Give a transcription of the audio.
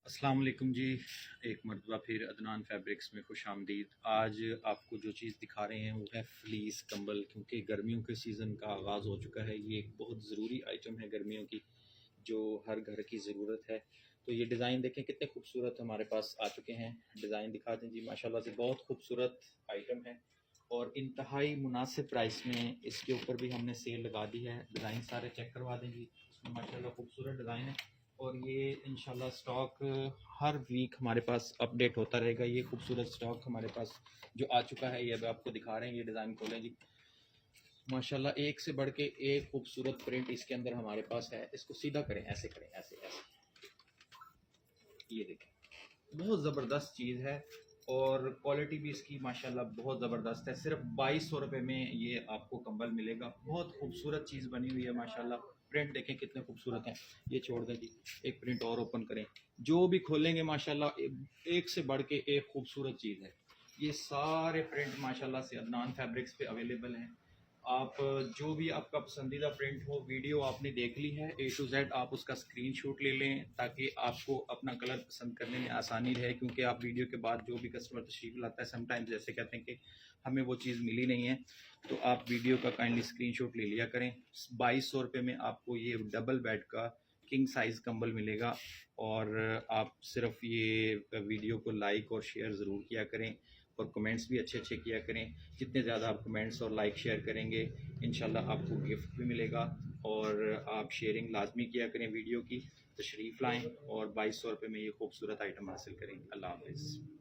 अस्सलाम वालेकुम जी। एक मरतबा फिर अदनान फैब्रिक्स में खुश आमदीद। आज आपको जो चीज़ दिखा रहे हैं वो है फ्लीस कंबल, क्योंकि गर्मियों के सीज़न का आगाज़ हो चुका है। ये एक बहुत ज़रूरी आइटम है गर्मियों की, जो हर घर की ज़रूरत है। तो ये डिज़ाइन देखें कितने खूबसूरत हमारे पास आ चुके हैं। डिज़ाइन दिखा दें जी, माशाल्लाह से बहुत खूबसूरत आइटम है और इंतहाई मुनासिब प्राइस में इसके ऊपर भी हमने सेल लगा दी है। डिज़ाइन सारे चेक करवा दें जी, इसमें माशाल्लाह खूबसूरत डिज़ाइन है और ये इंशाल्लाह स्टॉक हर वीक हमारे पास अपडेट होता रहेगा। ये खूबसूरत स्टॉक हमारे पास जो आ चुका है ये अब आपको दिखा रहे हैं। ये डिज़ाइन खोलें जी, माशाल्लाह एक से बढ़ के एक खूबसूरत प्रिंट इसके अंदर हमारे पास है। इसको सीधा करें, ऐसे करें, ऐसे ऐसे, ये देखें बहुत ज़बरदस्त चीज़ है और क्वालिटी भी इसकी माशाल्लाह बहुत ज़बरदस्त है। सिर्फ 2200 रुपये में ये आपको कंबल मिलेगा। बहुत खूबसूरत चीज़ बनी हुई है माशाल्लाह। प्रिंट देखें कितने खूबसूरत हैं। ये छोड़ दें जी, एक प्रिंट और ओपन करें। जो भी खोलेंगे माशाल्लाह एक से बढ़ के एक खूबसूरत चीज़ है। ये सारे प्रिंट माशाल्लाह से अदनान फैब्रिक्स पे अवेलेबल हैं। आप जो भी आपका पसंदीदा प्रिंट हो, वीडियो आपने देख ली है A to Z, आप उसका स्क्रीनशॉट ले लें ताकि आपको अपना कलर पसंद करने में आसानी रहे। क्योंकि आप वीडियो के बाद जो भी कस्टमर तशरीफ़ लाता है समटाइम्स जैसे कहते हैं कि हमें वो चीज़ मिली नहीं है, तो आप वीडियो का काइंडली स्क्रीनशॉट ले लिया करें। 2200 रुपये में आपको ये डबल बेड का किंग साइज़ कंबल मिलेगा और आप सिर्फ ये वीडियो को लाइक और शेयर ज़रूर किया करें और कमेंट्स भी अच्छे अच्छे किया करें। जितने ज़्यादा आप कमेंट्स और लाइक शेयर करेंगे इंशाल्लाह आपको गिफ्ट भी मिलेगा। और आप शेयरिंग लाजमी किया करें वीडियो की। तशरीफ़ लाएँ और 2200 रुपये में ये खूबसूरत आइटम हासिल करें। अल्लाह हाफ़िज़।